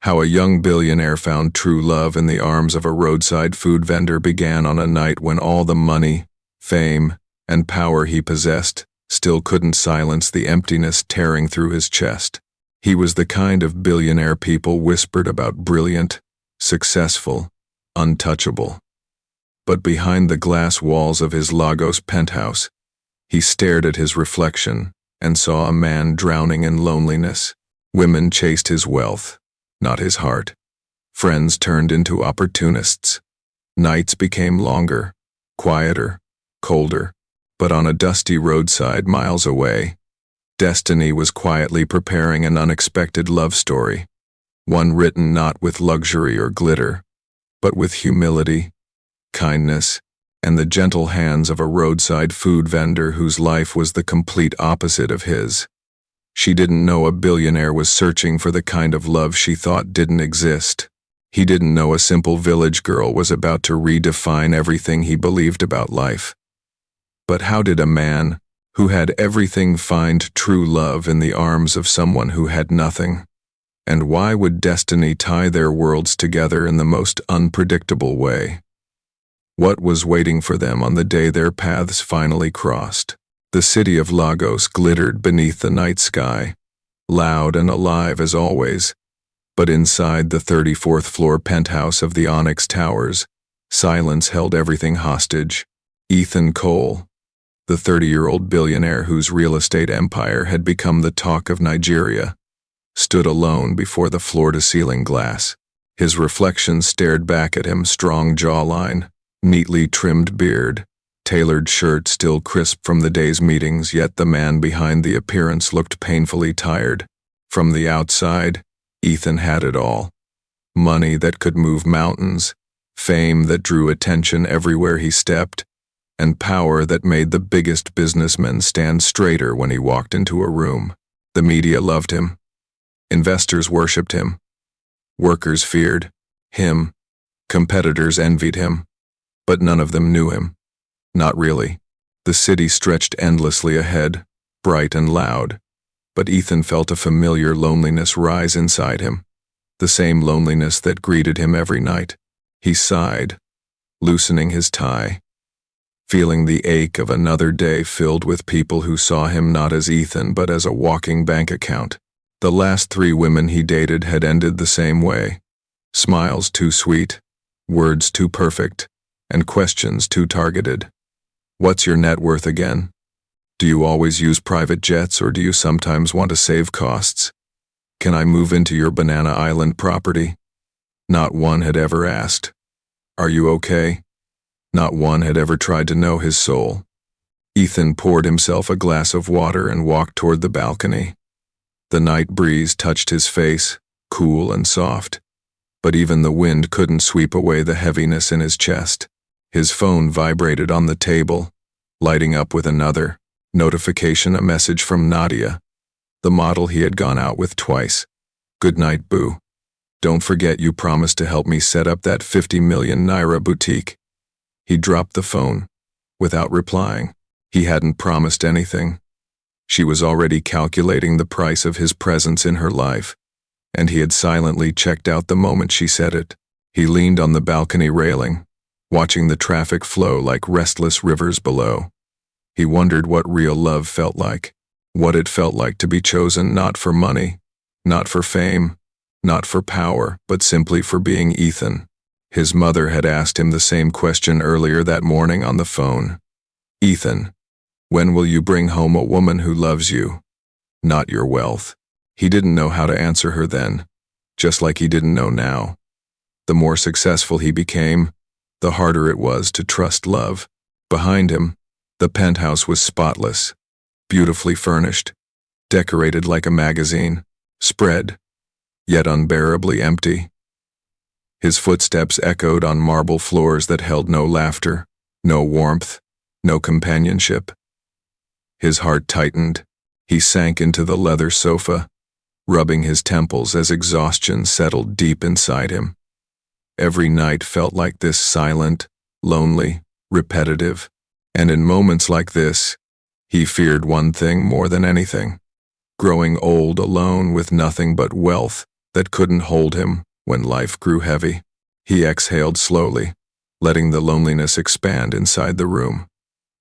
How a young billionaire found true love in the arms of a roadside food vendor began on a night when all the money, fame, and power he possessed still couldn't silence the emptiness tearing through his chest. He was the kind of billionaire people whispered about: brilliant, successful, untouchable. But behind the glass walls of his Lagos penthouse, he stared at his reflection and saw a man drowning in loneliness. Women chased his wealth, not his heart. Friends turned into opportunists. Nights became longer, quieter, colder. But on a dusty roadside miles away, destiny was quietly preparing an unexpected love story, one written not with luxury or glitter, but with humility, kindness, and the gentle hands of a roadside food vendor whose life was the complete opposite of his. She didn't know a billionaire was searching for the kind of love she thought didn't exist. He didn't know a simple village girl was about to redefine everything he believed about life. But how did a man who had everything find true love in the arms of someone who had nothing? And why would destiny tie their worlds together in the most unpredictable way? What was waiting for them on the day their paths finally crossed? The city of Lagos glittered beneath the night sky, loud and alive as always. But inside the 34th floor penthouse of the Onyx Towers, silence held everything hostage. Ethan Cole, the 30-year-old billionaire whose real estate empire had become the talk of Nigeria, stood alone before the floor-to-ceiling glass. His reflection stared back at him, strong jawline, neatly trimmed beard, tailored shirt still crisp from the day's meetings, yet the man behind the appearance looked painfully tired. From the outside, Ethan had it all. Money that could move mountains, fame that drew attention everywhere he stepped, and power that made the biggest businessmen stand straighter when he walked into a room. The media loved him. Investors worshipped him. Workers feared him. Competitors envied him. But none of them knew him. Not really. The city stretched endlessly ahead, bright and loud. But Ethan felt a familiar loneliness rise inside him, the same loneliness that greeted him every night. He sighed, loosening his tie, feeling the ache of another day filled with people who saw him not as Ethan but as a walking bank account. The last 3 women he dated had ended the same way. Smiles too sweet, words too perfect, and questions too targeted. What's your net worth again? Do you always use private jets, or do you sometimes want to save costs? Can I move into your Banana Island property? Not one had ever asked. Are you okay? Not one had ever tried to know his soul. Ethan poured himself a glass of water and walked toward the balcony. The night breeze touched his face, cool and soft, but even the wind couldn't sweep away the heaviness in his chest. His phone vibrated on the table, lighting up with another notification, a message from Nadia, the model he had gone out with twice. Good night, boo. Don't forget you promised to help me set up that 50 million naira boutique. He dropped the phone, without replying. He hadn't promised anything. She was already calculating the price of his presence in her life, and he had silently checked out the moment she said it. He leaned on the balcony railing, watching the traffic flow like restless rivers below. He wondered what real love felt like, what it felt like to be chosen not for money, not for fame, not for power, but simply for being Ethan. His mother had asked him the same question earlier that morning on the phone. Ethan, when will you bring home a woman who loves you, not your wealth? He didn't know how to answer her then, just like he didn't know now. The more successful he became, the harder it was to trust love. Behind him, the penthouse was spotless, beautifully furnished, decorated like a magazine, spread, yet unbearably empty. His footsteps echoed on marble floors that held no laughter, no warmth, no companionship. His heart tightened. He sank into the leather sofa, rubbing his temples as exhaustion settled deep inside him. Every night felt like this, silent, lonely, repetitive, and in moments like this, he feared one thing more than anything: growing old alone with nothing but wealth that couldn't hold him when life grew heavy. He exhaled slowly, letting the loneliness expand inside the room.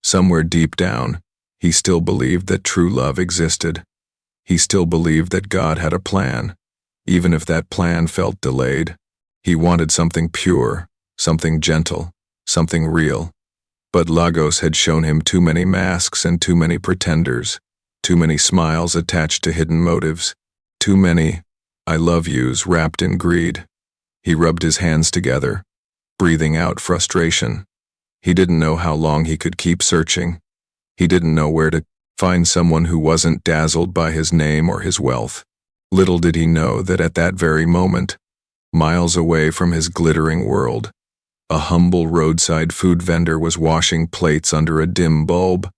Somewhere deep down, he still believed that true love existed. He still believed that God had a plan, even if that plan felt delayed. He wanted something pure, something gentle, something real. But Lagos had shown him too many masks and too many pretenders, too many smiles attached to hidden motives, too many "I love yous" wrapped in greed. He rubbed his hands together, breathing out frustration. He didn't know how long he could keep searching. He didn't know where to find someone who wasn't dazzled by his name or his wealth. Little did he know that at that very moment, miles away from his glittering world, a humble roadside food vendor was washing plates under a dim bulb,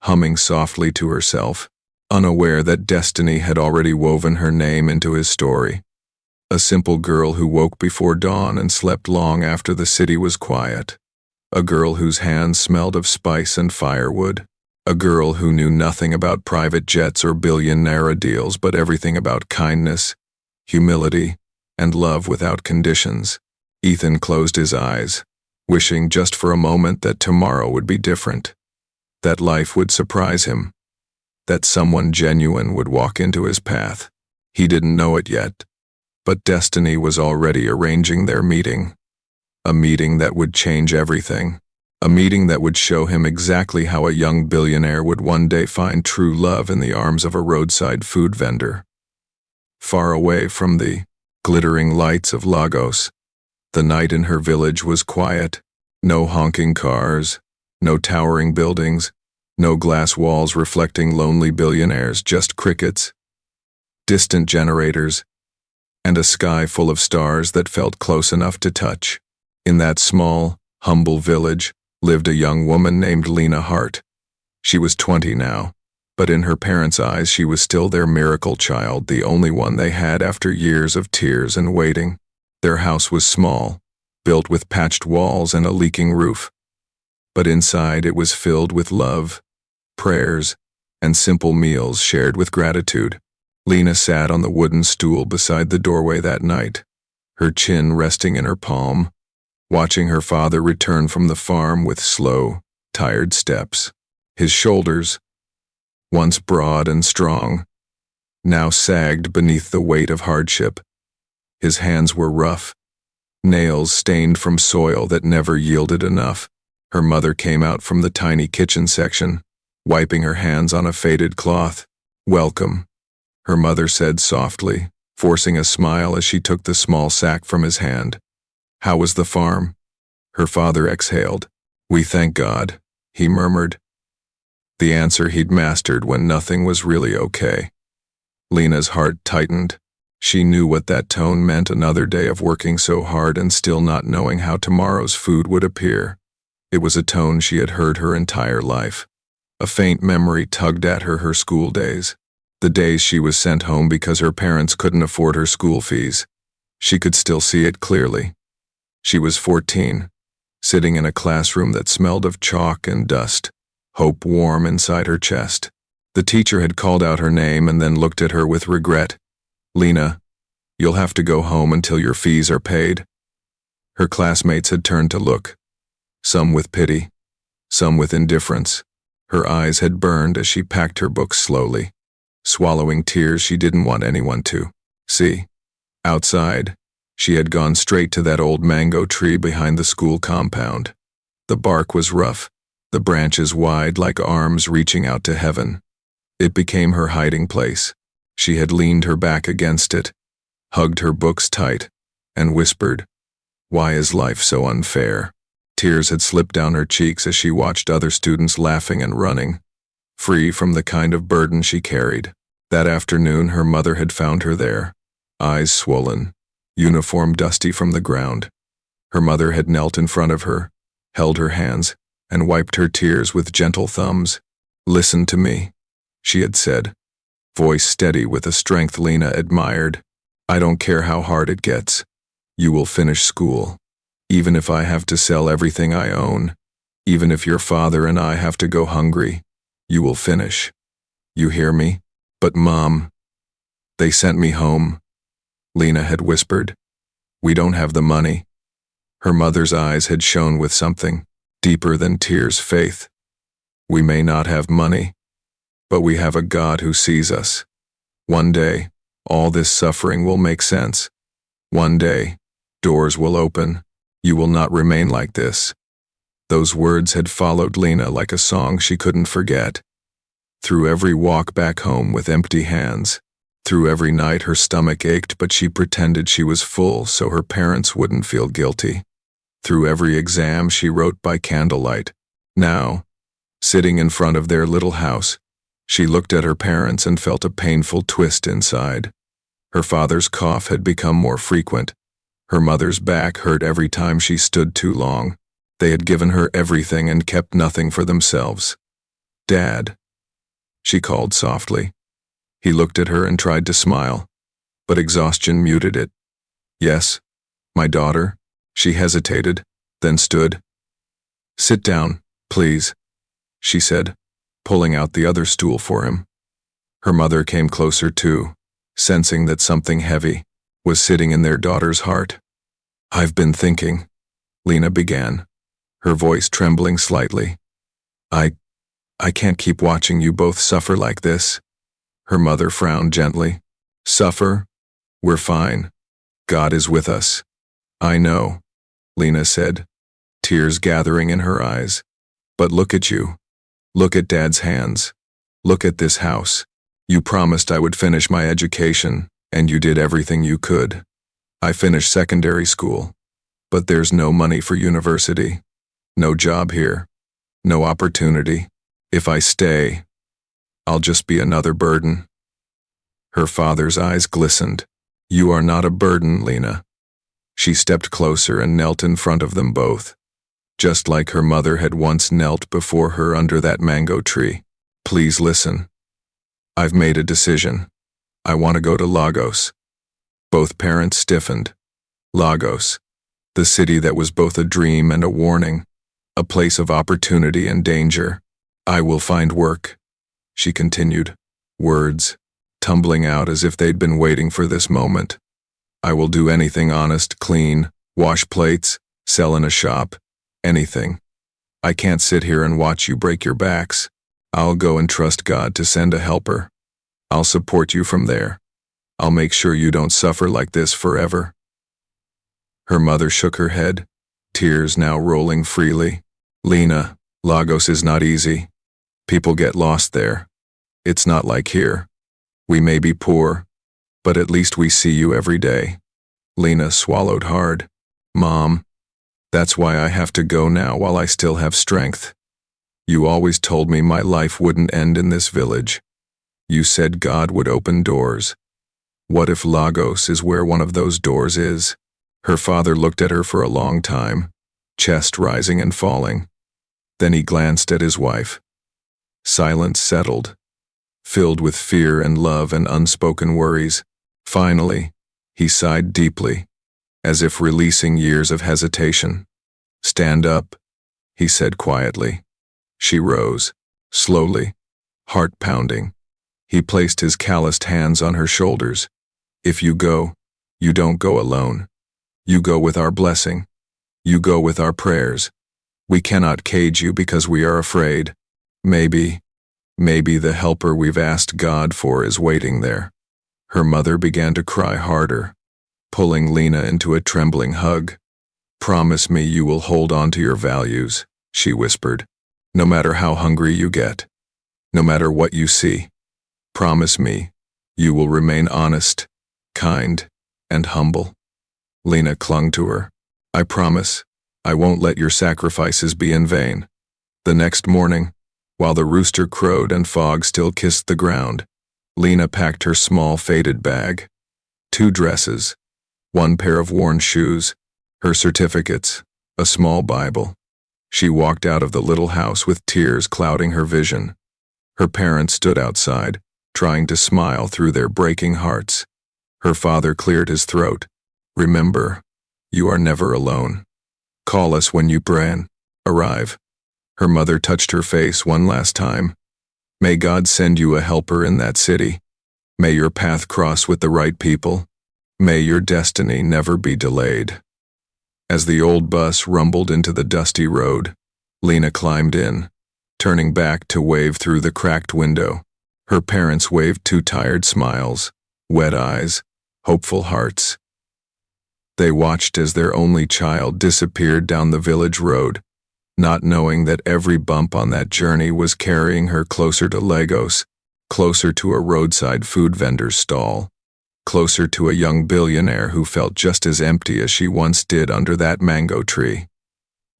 humming softly to herself, unaware that destiny had already woven her name into his story. A simple girl who woke before dawn and slept long after the city was quiet. A girl whose hands smelled of spice and firewood. A girl who knew nothing about private jets or billionaire deals but everything about kindness, humility, and love without conditions. Ethan closed his eyes, wishing just for a moment that tomorrow would be different, that life would surprise him, that someone genuine would walk into his path. He didn't know it yet, but destiny was already arranging their meeting. A meeting that would change everything. A meeting that would show him exactly how a young billionaire would one day find true love in the arms of a roadside food vendor. Far away from the glittering lights of Lagos, the night in her village was quiet. No honking cars, no towering buildings, no glass walls reflecting lonely billionaires, just crickets, distant generators, and a sky full of stars that felt close enough to touch. In that small, humble village lived a young woman named Lena Hart. She was 20 now, but in her parents' eyes she was still their miracle child, the only one they had after years of tears and waiting. Their house was small, built with patched walls and a leaking roof. But inside it was filled with love, prayers, and simple meals shared with gratitude. Lena sat on the wooden stool beside the doorway that night, her chin resting in her palm, watching her father return from the farm with slow, tired steps. His shoulders, once broad and strong, now sagged beneath the weight of hardship. His hands were rough, nails stained from soil that never yielded enough. Her mother came out from the tiny kitchen section, wiping her hands on a faded cloth. "Welcome," her mother said softly, forcing a smile as she took the small sack from his hand. "How was the farm?" Her father exhaled. "We thank God," he murmured. The answer he'd mastered when nothing was really okay. Lena's heart tightened. She knew what that tone meant, another day of working so hard and still not knowing how tomorrow's food would appear. It was a tone she had heard her entire life. A faint memory tugged at her school days. The days she was sent home because her parents couldn't afford her school fees. She could still see it clearly. She was 14, sitting in a classroom that smelled of chalk and dust, hope warm inside her chest. The teacher had called out her name and then looked at her with regret. "Lena, you'll have to go home until your fees are paid." Her classmates had turned to look, some with pity, some with indifference. Her eyes had burned as she packed her books slowly, swallowing tears she didn't want anyone to see. Outside, she had gone straight to that old mango tree behind the school compound. The bark was rough, the branches wide like arms reaching out to heaven. It became her hiding place. She had leaned her back against it, hugged her books tight, and whispered, "Why is life so unfair?" Tears had slipped down her cheeks as she watched other students laughing and running, free from the kind of burden she carried. That afternoon her mother had found her there, eyes swollen, uniform dusty from the ground. Her mother had knelt in front of her, held her hands, and wiped her tears with gentle thumbs. "Listen to me," she had said, voice steady with a strength Lena admired. "I don't care how hard it gets. You will finish school. Even if I have to sell everything I own, even if your father and I have to go hungry, you will finish. You hear me?" "But Mom, they sent me home." Lena had whispered. We don't have the money. Her mother's eyes had shone with something deeper than tears, faith. We may not have money, but we have a God who sees us. One day, all this suffering will make sense. One day, doors will open. You will not remain like this. Those words had followed Lena like a song she couldn't forget. Through every walk back home with empty hands, through every night her stomach ached but she pretended she was full so her parents wouldn't feel guilty. Through every exam she wrote by candlelight. Now, sitting in front of their little house, she looked at her parents and felt a painful twist inside. Her father's cough had become more frequent. Her mother's back hurt every time she stood too long. They had given her everything and kept nothing for themselves. Dad, she called softly. He looked at her and tried to smile, but exhaustion muted it. Yes, my daughter. She hesitated, then stood. Sit down, please, she said, pulling out the other stool for him. Her mother came closer too, sensing that something heavy was sitting in their daughter's heart. I've been thinking, Lena began, her voice trembling slightly. I can't keep watching you both suffer like this. Her mother frowned gently. Suffer? We're fine. God is with us. I know, Lena said, tears gathering in her eyes. But look at you. Look at Dad's hands. Look at this house. You promised I would finish my education, and you did everything you could. I finished secondary school, but there's no money for university. No job here. No opportunity. If I stay, I'll just be another burden. Her father's eyes glistened. You are not a burden, Lena. She stepped closer and knelt in front of them both, just like her mother had once knelt before her under that mango tree. Please listen. I've made a decision. I want to go to Lagos. Both parents stiffened. Lagos, the city that was both a dream and a warning, a place of opportunity and danger. I will find work, she continued, words tumbling out as if they'd been waiting for this moment. I will do anything honest, clean, wash plates, sell in a shop, anything. I can't sit here and watch you break your backs. I'll go and trust God to send a helper. I'll support you from there. I'll make sure you don't suffer like this forever. Her mother shook her head, tears now rolling freely. Lena, Lagos is not easy. People get lost there. It's not like here. We may be poor, but at least we see you every day. Lena swallowed hard. Mom, that's why I have to go now while I still have strength. You always told me my life wouldn't end in this village. You said God would open doors. What if Lagos is where one of those doors is? Her father looked at her for a long time, chest rising and falling. Then he glanced at his wife. Silence settled, filled with fear and love and unspoken worries. Finally, he sighed deeply, as if releasing years of hesitation. Stand up, he said quietly. She rose, slowly, heart pounding. He placed his calloused hands on her shoulders. If you go, you don't go alone. You go with our blessing. You go with our prayers. We cannot cage you because we are afraid. Maybe the helper we've asked God for is waiting there. Her mother began to cry harder, pulling Lena into a trembling hug. Promise me you will hold on to your values, she whispered. No matter how hungry you get, no matter what you see. Promise me you will remain honest, kind, and humble. Lena clung to her. I promise, I won't let your sacrifices be in vain. The next morning, while the rooster crowed and fog still kissed the ground, Lena packed her small faded bag. 2 dresses, 1 pair of worn shoes, her certificates, a small Bible. She walked out of the little house with tears clouding her vision. Her parents stood outside, trying to smile through their breaking hearts. Her father cleared his throat. Remember, you are never alone. Call us when you arrive. Her mother touched her face one last time. May God send you a helper in that city. May your path cross with the right people. May your destiny never be delayed. As the old bus rumbled into the dusty road, Lena climbed in, turning back to wave through the cracked window. Her parents waved two tired smiles, wet eyes, hopeful hearts. They watched as their only child disappeared down the village road, not knowing that every bump on that journey was carrying her closer to Lagos, closer to a roadside food vendor's stall, closer to a young billionaire who felt just as empty as she once did under that mango tree.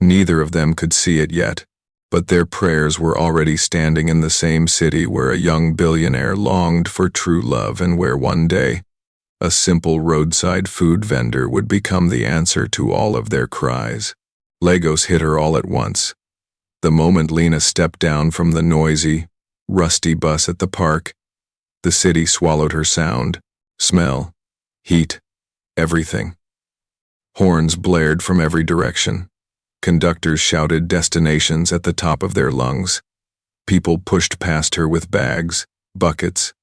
Neither of them could see it yet, but their prayers were already standing in the same city where a young billionaire longed for true love and where one day, a simple roadside food vendor would become the answer to all of their cries. Lagos hit her all at once. The moment Lena stepped down from the noisy, rusty bus at the park, the city swallowed her sound, smell, heat, everything. Horns blared from every direction. Conductors shouted destinations at the top of their lungs. People pushed past her with bags, buckets,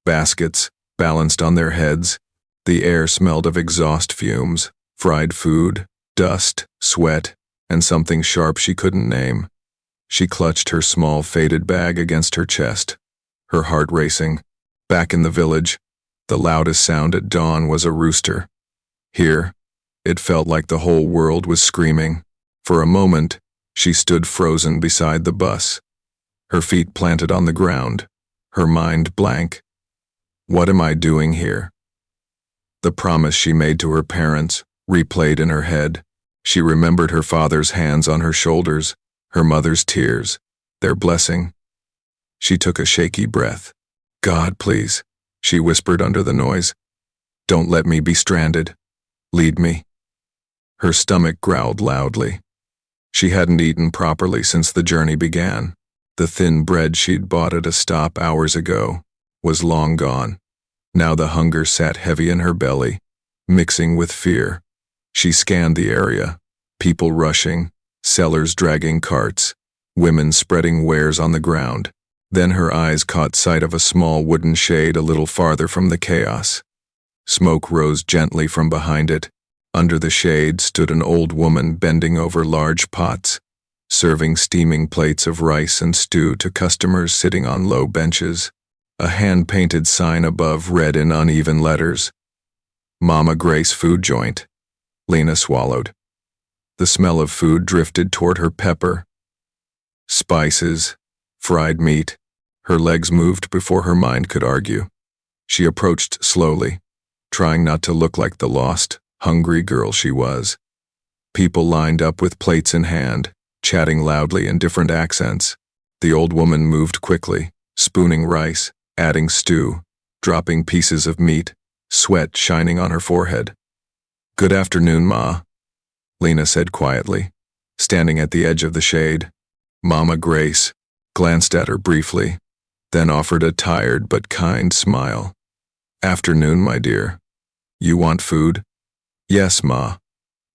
baskets, balanced on their heads. The air smelled of exhaust fumes, fried food, dust, sweat, and something sharp she couldn't name. She clutched her small faded bag against her chest, her heart racing. Back in the village, the loudest sound at dawn was a rooster. Here, it felt like the whole world was screaming. For a moment, she stood frozen beside the bus, her feet planted on the ground, her mind blank. What am I doing here? The promise she made to her parents replayed in her head. She remembered her father's hands on her shoulders, her mother's tears, their blessing. She took a shaky breath. God, please, she whispered under the noise. Don't let me be stranded. Lead me. Her stomach growled loudly. She hadn't eaten properly since the journey began. The thin bread she'd bought at a stop hours ago was long gone. Now the hunger sat heavy in her belly, mixing with fear. She scanned the area, people rushing, sellers dragging carts, women spreading wares on the ground. Then her eyes caught sight of a small wooden shade a little farther from the chaos. Smoke rose gently from behind it. Under the shade stood an old woman bending over large pots, serving steaming plates of rice and stew to customers sitting on low benches. A hand-painted sign above read in uneven letters, Mama Grace Food Joint. Lena swallowed. The smell of food drifted toward her pepper. Spices, fried meat. Her legs moved before her mind could argue. She approached slowly, trying not to look like the lost, hungry girl she was. People lined up with plates in hand, chatting loudly in different accents. The old woman moved quickly, spooning rice, adding stew, dropping pieces of meat, sweat shining on her forehead. Good afternoon, Ma, Lena said quietly, standing at the edge of the shade. Mama Grace glanced at her briefly, then offered a tired but kind smile. Afternoon, my dear. You want food? Yes, Ma,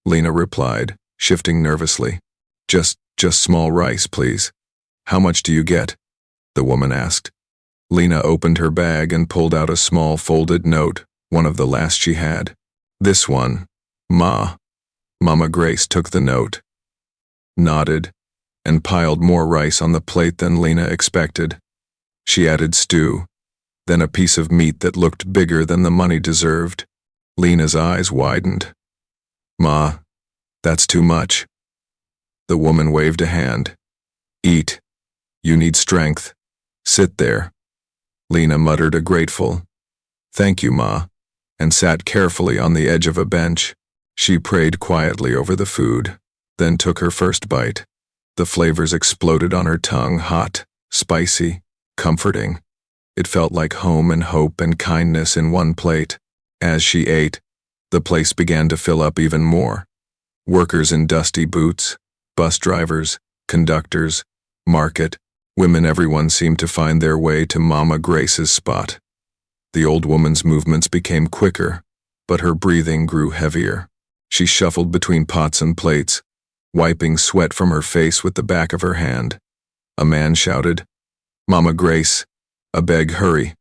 Lena replied, shifting nervously. Just small rice, please. How much do you get? The woman asked. Lena opened her bag and pulled out a small folded note, one of the last she had. This one, Ma. Mama Grace took the note, nodded, and piled more rice on the plate than Lena expected. She added stew, then a piece of meat that looked bigger than the money deserved. Lena's eyes widened. Ma, that's too much. The woman waved a hand. Eat. You need strength. Sit there. Lena muttered a grateful, thank you, Ma, and sat carefully on the edge of a bench. She prayed quietly over the food, then took her first bite. The flavors exploded on her tongue, hot, spicy, comforting. It felt like home and hope and kindness in one plate. As she ate, the place began to fill up even more. Workers in dusty boots, bus drivers, conductors, market, women, everyone seemed to find their way to Mama Grace's spot. The old woman's movements became quicker, but her breathing grew heavier. She shuffled between pots and plates, wiping sweat from her face with the back of her hand. A man shouted, Mama Grace, I beg hurry.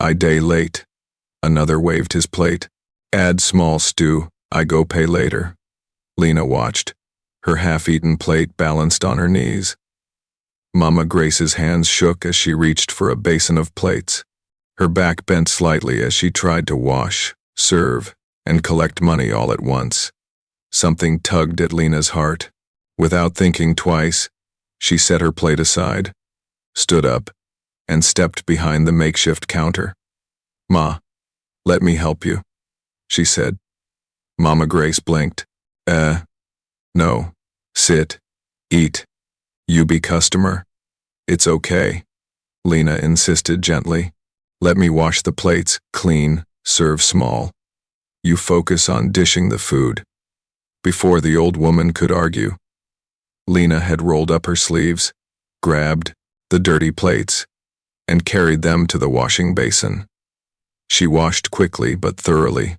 I day late. Another waved his plate. Add small stew, I go pay later. Lena watched, her half-eaten plate balanced on her knees. Mama Grace's hands shook as she reached for a basin of plates. Her back bent slightly as she tried to wash, serve, and collect money all at once. Something tugged at Lena's heart. Without thinking twice, she set her plate aside, stood up, and stepped behind the makeshift counter. "Ma, let me help you," she said. Mama Grace blinked. No. Sit. Eat. You be customer? It's okay," Lena insisted gently. "Let me wash the plates, clean, serve small. You focus on dishing the food." Before the old woman could argue, Lena had rolled up her sleeves, grabbed the dirty plates, and carried them to the washing basin. She washed quickly but thoroughly,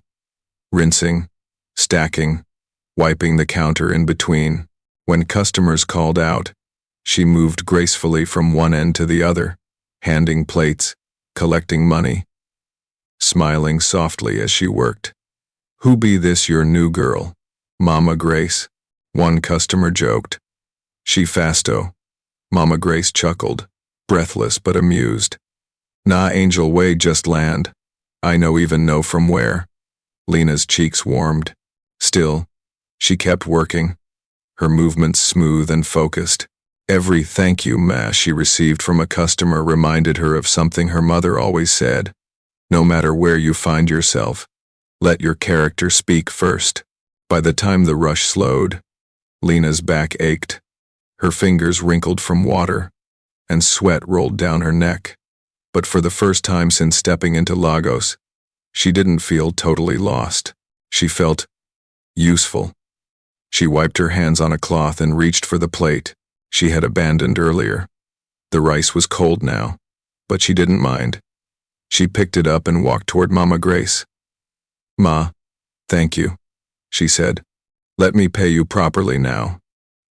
rinsing, stacking, wiping the counter in between. When customers called out, she moved gracefully from one end to the other, handing plates, collecting money, smiling softly as she worked. "Who be this your new girl, Mama Grace?" one customer joked. "She fasto." Mama Grace chuckled, breathless but amused. "Nah, Angel Way just land. I no even know from where." Lena's cheeks warmed. Still, she kept working, her movements smooth and focused. Every "thank you, ma" she received from a customer reminded her of something her mother always said. No matter where you find yourself, let your character speak first. By the time the rush slowed, Lena's back ached, her fingers wrinkled from water, and sweat rolled down her neck. But for the first time since stepping into Lagos, she didn't feel totally lost. She felt useful. She wiped her hands on a cloth and reached for the plate she had abandoned earlier. The rice was cold now, but she didn't mind. She picked it up and walked toward Mama Grace. "Ma, thank you," she said. "Let me pay you properly now."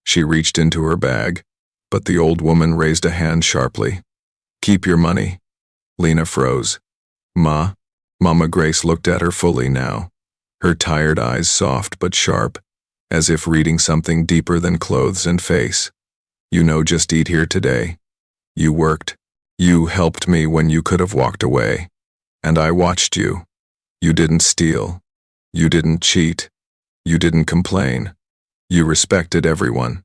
She reached into her bag, but the old woman raised a hand sharply. "Keep your money." Lena froze. "Ma?" Mama Grace looked at her fully now, her tired eyes soft but sharp, as if reading something deeper than clothes and face. "You know, just eat here today. You worked. You helped me when you could have walked away. And I watched you. You didn't steal. You didn't cheat. You didn't complain. You respected everyone.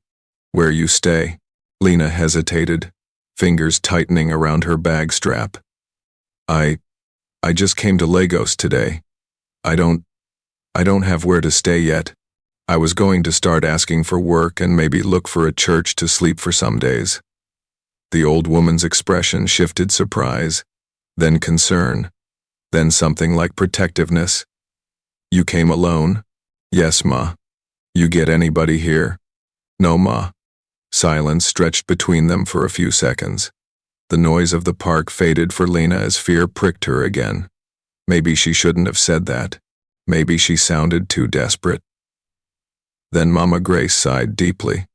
Where you stay?" Lena hesitated, fingers tightening around her bag strap. I just came to Lagos today. I don't have where to stay yet. I was going to start asking for work and maybe look for a church to sleep for some days." The old woman's expression shifted surprise, then concern, then something like protectiveness. "You came alone?" "Yes, ma." "You get anybody here?" "No, ma." Silence stretched between them for a few seconds. The noise of the park faded for Lena as fear pricked her again. Maybe she shouldn't have said that. Maybe she sounded too desperate. Then Mama Grace sighed deeply.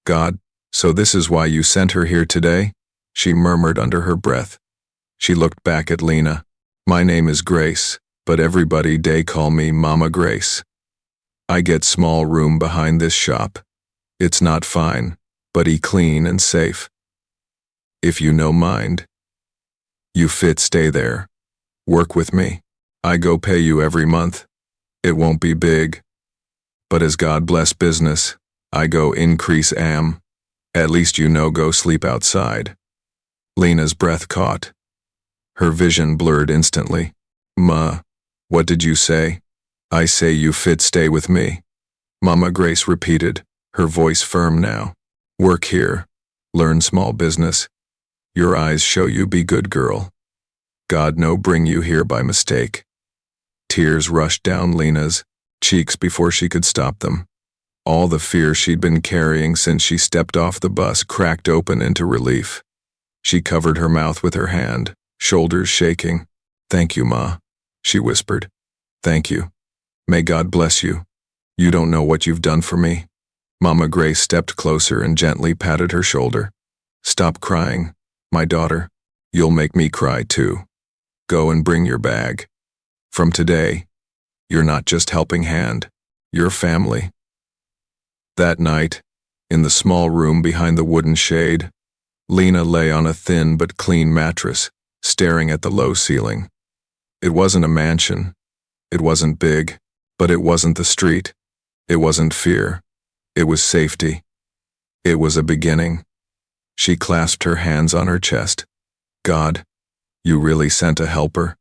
God, so this is why you sent her here today?" she murmured under her breath. She looked back at Lena. "My name is Grace, but everybody dey call me Mama Grace. I get small room behind this shop. It's not fine, but clean and safe. If you no mind, you fit stay there. Work with me. I go pay you every month. It won't be big, but as God bless business, I go increase am. At least you no go sleep outside." Lena's breath caught. Her vision blurred instantly. "Ma, what did you say?" "I say you fit stay with me," Mama Grace repeated, her voice firm now. "Work here. Learn small business. Your eyes show you be good girl. God no bring you here by mistake." Tears rushed down Lena's cheeks before she could stop them. All the fear she'd been carrying since she stepped off the bus cracked open into relief. She covered her mouth with her hand, shoulders shaking. "Thank you, Ma," she whispered. "Thank you. May God bless you. You don't know what you've done for me." Mama Grace stepped closer and gently patted her shoulder. "Stop crying, my daughter. You'll make me cry too. Go and bring your bag." From today, you're not just helping hand, you're family. That night, in the small room behind the wooden shade, Lena lay on a thin but clean mattress, staring at the low ceiling. It wasn't a mansion. It wasn't big, but it wasn't the street. It wasn't fear. It was safety. It was a beginning. She clasped her hands on her chest. God, you really sent a helper?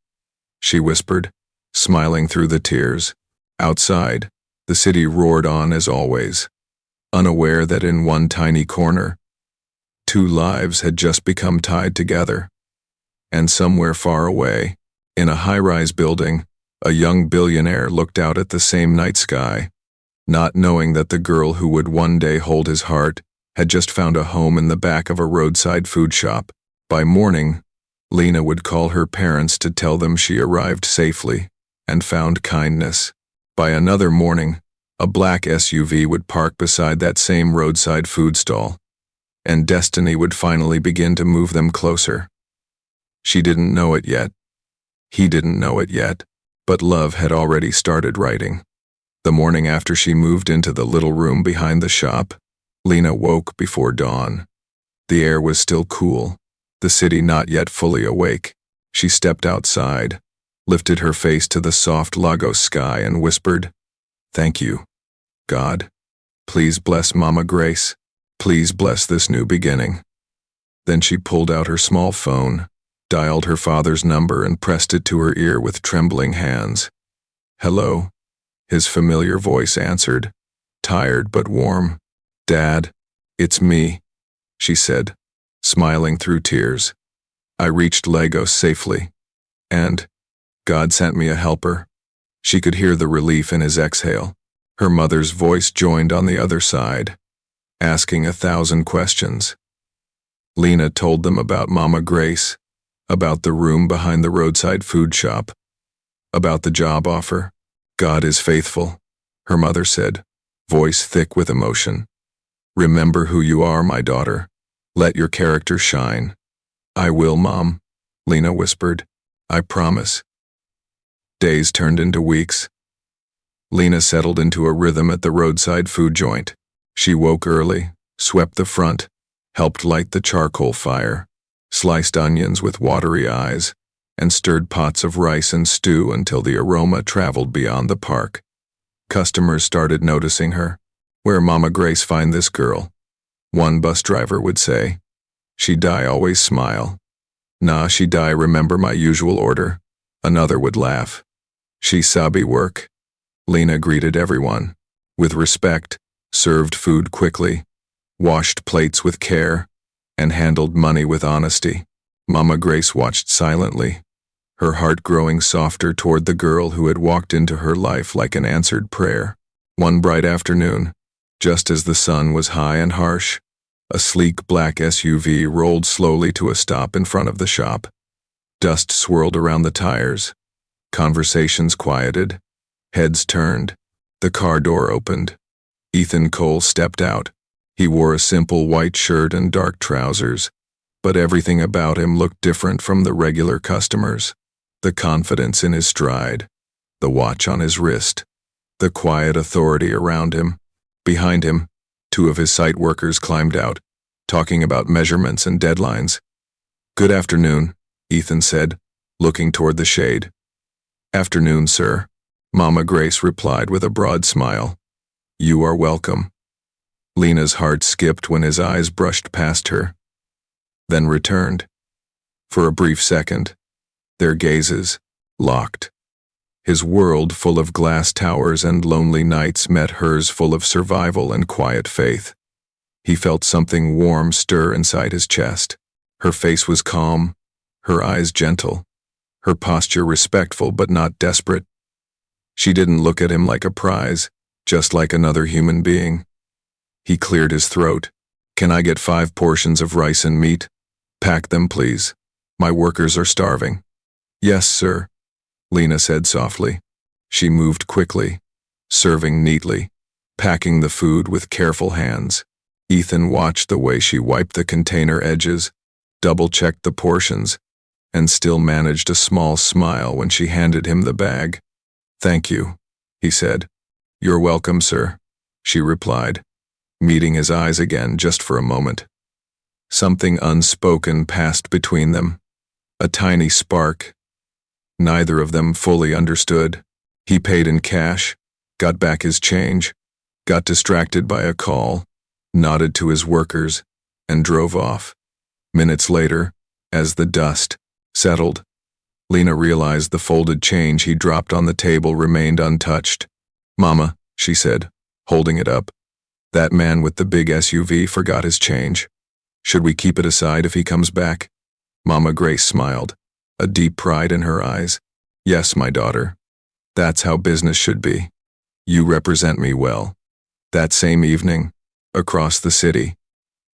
She whispered, smiling through the tears. Outside, the city roared on as always, unaware that in one tiny corner, two lives had just become tied together. And somewhere far away, in a high-rise building, a young billionaire looked out at the same night sky, not knowing that the girl who would one day hold his heart had just found a home in the back of a roadside food shop. By morning, Lena would call her parents to tell them she arrived safely and found kindness. By another morning, a black SUV would park beside that same roadside food stall, and destiny would finally begin to move them closer. She didn't know it yet. He didn't know it yet, but love had already started writing. The morning after she moved into the little room behind the shop, Lena woke before dawn. The air was still cool, the city not yet fully awake. She stepped outside, lifted her face to the soft Lagos sky and whispered, "Thank you, God. Please bless Mama Grace. Please bless this new beginning." Then she pulled out her small phone, dialed her father's number and pressed it to her ear with trembling hands. "Hello," his familiar voice answered, tired but warm. "Dad, it's me," she said, smiling through tears. "I reached Lagos safely, and God sent me a helper." She could hear the relief in his exhale. Her mother's voice joined on the other side, asking 1,000 questions. Lena told them about Mama Grace, about the room behind the roadside food shop, about the job offer. "God is faithful," her mother said, voice thick with emotion. "Remember who you are, my daughter. Let your character shine." "I will, Mom," Lena whispered. "I promise." Days turned into weeks. Lena settled into a rhythm at the roadside food joint. She woke early, swept the front, helped light the charcoal fire, sliced onions with watery eyes, and stirred pots of rice and stew until the aroma traveled beyond the park. Customers started noticing her. "Where Mama Grace find this girl?" One bus driver would say. "She die always smile." "Nah, she die remember my usual order." Another would laugh. "She sabi work." Lena greeted everyone with respect, served food quickly, washed plates with care, and handled money with honesty. Mama Grace watched silently, her heart growing softer toward the girl who had walked into her life like an answered prayer. One bright afternoon, just as the sun was high and harsh, a sleek black SUV rolled slowly to a stop in front of the shop. Dust swirled around the tires. Conversations quieted. Heads turned. The car door opened. Ethan Cole stepped out. He wore a simple white shirt and dark trousers, but everything about him looked different from the regular customers. The confidence in his stride, the watch on his wrist, the quiet authority around him. Behind him, two of his site workers climbed out, talking about measurements and deadlines. "Good afternoon," Ethan said, looking toward the shade. "Afternoon, sir," Mama Grace replied with a broad smile. "You are welcome." Lena's heart skipped when his eyes brushed past her, then returned. For a brief second, their gazes locked. His world full of glass towers and lonely nights met hers full of survival and quiet faith. He felt something warm stir inside his chest. Her face was calm, her eyes gentle, her posture respectful but not desperate. She didn't look at him like a prize, just like another human being. He cleared his throat. "Can I get 5 portions of rice and meat? Pack them, please. My workers are starving." "Yes, sir," Lena said softly. She moved quickly, serving neatly, packing the food with careful hands. Ethan watched the way she wiped the container edges, double-checked the portions, and still managed a small smile when she handed him the bag. "Thank you," he said. "You're welcome, sir," she replied, meeting his eyes again just for a moment. Something unspoken passed between them, a tiny spark. Neither of them fully understood. He paid in cash, got back his change, got distracted by a call, nodded to his workers, and drove off. Minutes later, as the dust settled, Lena realized the folded change he dropped on the table remained untouched. "Mama," she said, holding it up, "that man with the big SUV forgot his change. Should we keep it aside if he comes back?" Mama Grace smiled, a deep pride in her eyes. "Yes, my daughter. That's how business should be. You represent me well." That same evening, across the city,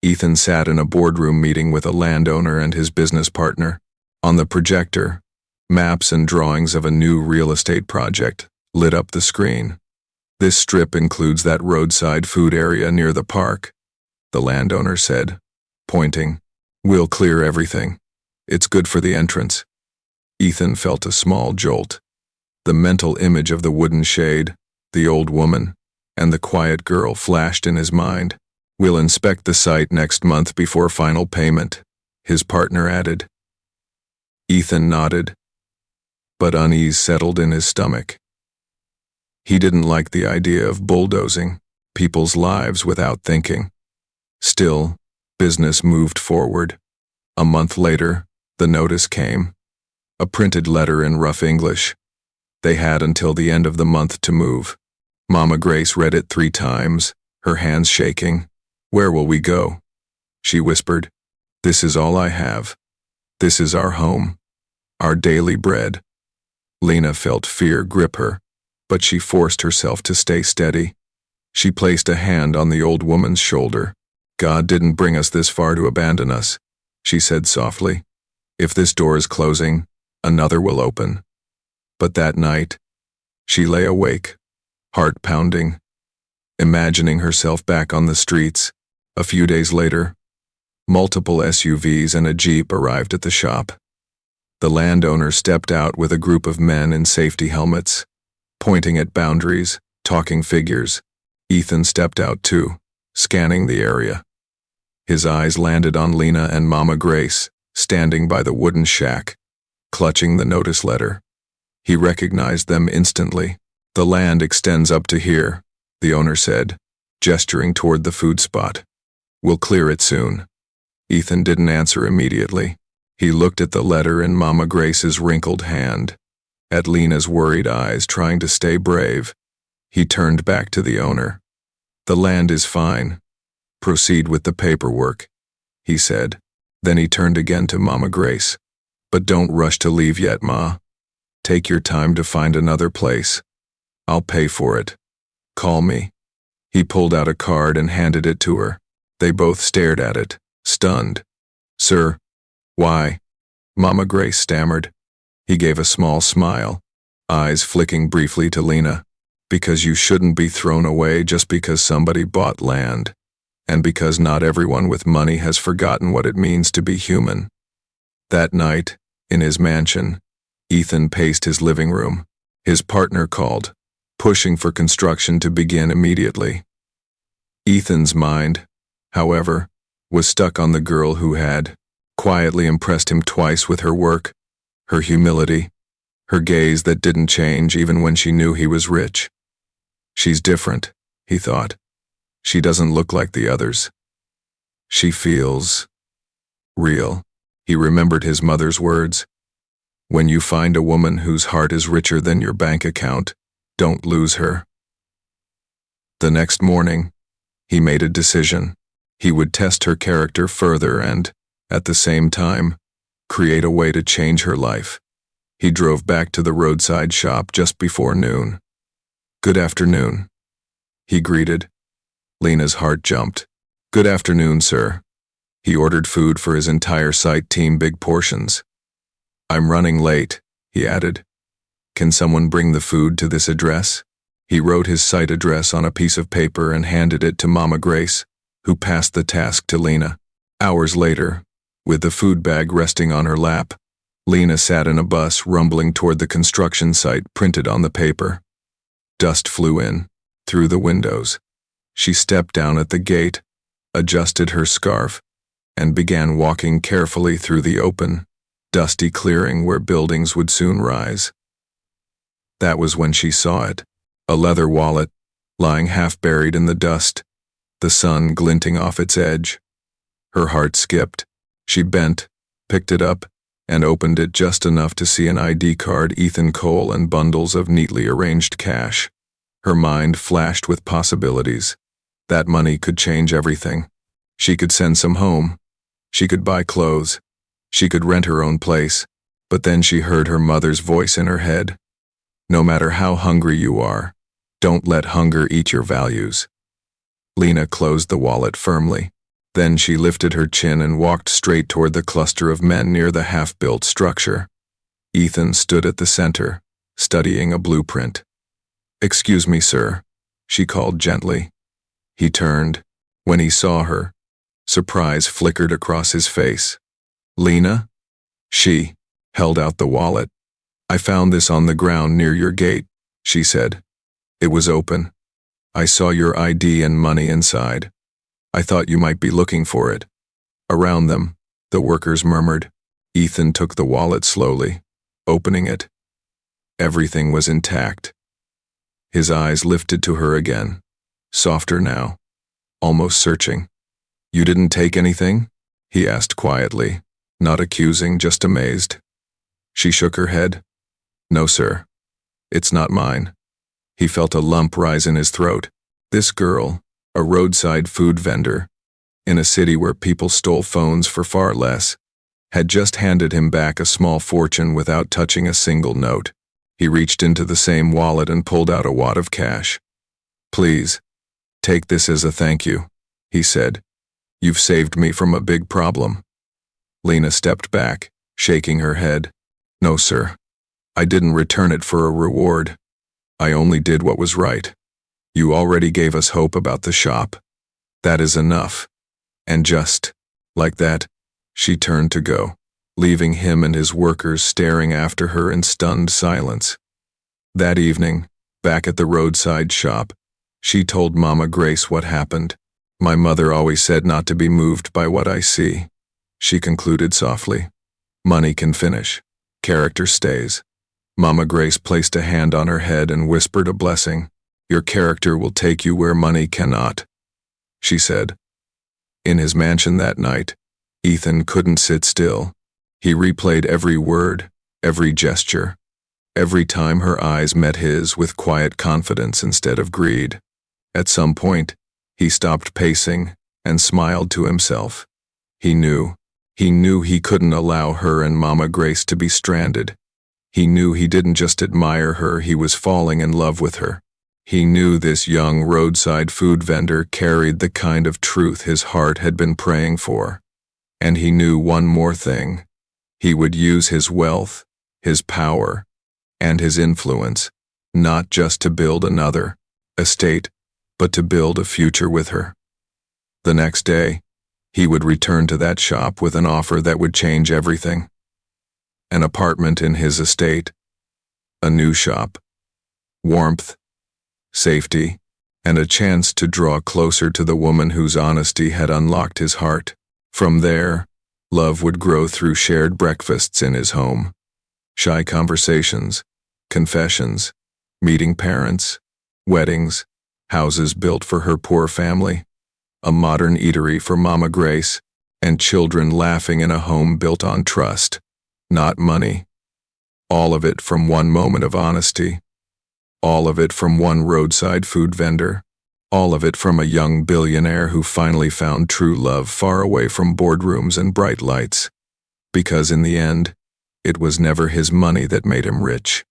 Ethan sat in a boardroom meeting with a landowner and his business partner. On the projector, maps and drawings of a new real estate project lit up the screen. "This strip includes that roadside food area near the park," the landowner said, pointing. "We'll clear everything. It's good for the entrance." Ethan felt a small jolt. The mental image of the wooden shade, the old woman, and the quiet girl flashed in his mind. "We'll inspect the site next month before final payment," his partner added. Ethan nodded, but unease settled in his stomach. He didn't like the idea of bulldozing people's lives without thinking. Still, business moved forward. A month later, the notice came. A printed letter in rough English. They had until the end of the month to move. Mama Grace read it 3 times, her hands shaking. "Where will we go?" she whispered. "This is all I have. This is our home, our daily bread." Lena felt fear grip her, but she forced herself to stay steady. She placed a hand on the old woman's shoulder. "God didn't bring us this far to abandon us," she said softly. "If this door is closing, another will open." But that night, she lay awake, heart pounding, imagining herself back on the streets. A few days later, multiple SUVs and a Jeep arrived at the shop. The landowner stepped out with a group of men in safety helmets, pointing at boundaries, talking figures. Ethan stepped out too, scanning the area. His eyes landed on Lena and Mama Grace, standing by the wooden shack, clutching the notice letter. He recognized them instantly. "The land extends up to here," the owner said, gesturing toward the food spot. "We'll clear it soon." Ethan didn't answer immediately. He looked at the letter in Mama Grace's wrinkled hand, at Lena's worried eyes trying to stay brave. He turned back to the owner. "The land is fine. Proceed with the paperwork," he said. Then he turned again to Mama Grace. "But don't rush to leave yet, Ma. Take your time to find another place. I'll pay for it. Call me." He pulled out a card and handed it to her. They both stared at it, stunned. "Sir, why?" Mama Grace stammered. He gave a small smile, eyes flicking briefly to Lena. "Because you shouldn't be thrown away just because somebody bought land, and because not everyone with money has forgotten what it means to be human." That night, in his mansion, Ethan paced his living room. His partner called, pushing for construction to begin immediately. Ethan's mind, however, was stuck on the girl who had quietly impressed him twice with her work, her humility, her gaze that didn't change even when she knew he was rich. "She's different," he thought. "She doesn't look like the others. She feels real." He remembered his mother's words. "When you find a woman whose heart is richer than your bank account, don't lose her." The next morning, he made a decision. He would test her character further and, at the same time, create a way to change her life. He drove back to the roadside shop just before noon. "Good afternoon," he greeted. Lena's heart jumped. "Good afternoon, sir." He ordered food for his entire site team, big portions. "I'm running late," he added. "Can someone bring the food to this address?" He wrote his site address on a piece of paper and handed it to Mama Grace, who passed the task to Lena. Hours later, with the food bag resting on her lap, Lena sat in a bus rumbling toward the construction site printed on the paper. Dust flew in, through the windows. She stepped down at the gate, adjusted her scarf, and began walking carefully through the open, dusty clearing where buildings would soon rise. That was when she saw it, a leather wallet, lying half-buried in the dust, the sun glinting off its edge. Her heart skipped. She bent, picked it up, and opened it just enough to see an ID card, Ethan Cole, and bundles of neatly arranged cash. Her mind flashed with possibilities. That money could change everything. She could send some home. She could buy clothes. She could rent her own place. But then she heard her mother's voice in her head. No matter how hungry you are, don't let hunger eat your values. Lena closed the wallet firmly. Then she lifted her chin and walked straight toward the cluster of men near the half-built structure. Ethan stood at the center, studying a blueprint. "Excuse me, sir," she called gently. He turned. When he saw her, surprise flickered across his face. "Lena?" She held out the wallet. "I found this on the ground near your gate," she said. "It was open. I saw your ID and money inside. I thought you might be looking for it." Around them, the workers murmured. Ethan took the wallet slowly, opening it. Everything was intact. His eyes lifted to her again, softer now, almost searching. "You didn't take anything?" he asked quietly, not accusing, just amazed. She shook her head. "No, sir. It's not mine." He felt a lump rise in his throat. This girl, a roadside food vendor, in a city where people stole phones for far less, had just handed him back a small fortune without touching a single note. He reached into the same wallet and pulled out a wad of cash. "Please, take this as a thank you," he said. "You've saved me from a big problem." Lena stepped back, shaking her head. "No, sir. I didn't return it for a reward. I only did what was right. You already gave us hope about the shop. That is enough." And just like that, she turned to go, leaving him and his workers staring after her in stunned silence. That evening, back at the roadside shop, she told Mama Grace what happened. "My mother always said not to be moved by what I see," she concluded softly. "Money can finish. Character stays." Mama Grace placed a hand on her head and whispered a blessing. "Your character will take you where money cannot," she said. In his mansion that night, Ethan couldn't sit still. He replayed every word, every gesture, every time her eyes met his with quiet confidence instead of greed. At some point, he stopped pacing and smiled to himself. He knew he couldn't allow her and Mama Grace to be stranded. He knew he didn't just admire her, he was falling in love with her. He knew this young roadside food vendor carried the kind of truth his heart had been praying for. And he knew one more thing. He would use his wealth, his power, and his influence, not just to build another estate, but to build a future with her. The next day, he would return to that shop with an offer that would change everything. An apartment in his estate, a new shop, warmth, safety, and a chance to draw closer to the woman whose honesty had unlocked his heart. From there, love would grow through shared breakfasts in his home, shy conversations, confessions, meeting parents, weddings, houses built for her poor family, a modern eatery for Mama Grace, and children laughing in a home built on trust, not money. All of it from one moment of honesty. All of it from one roadside food vendor. All of it from a young billionaire who finally found true love far away from boardrooms and bright lights. Because in the end, it was never his money that made him rich.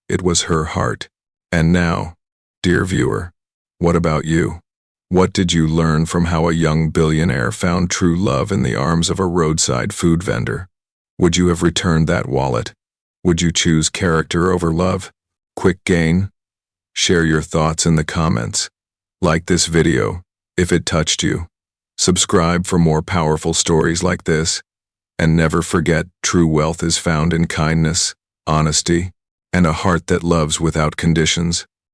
It was her heart. And now, dear viewer, what about you? What did you learn from how a young billionaire found true love in the arms of a roadside food vendor? Would you have returned that wallet? Would you choose character over love? Quick gain? Share your thoughts in the comments. Like this video if it touched you. Subscribe for more powerful stories like this. And never forget, true wealth is found in kindness, honesty, and a heart that loves without conditions.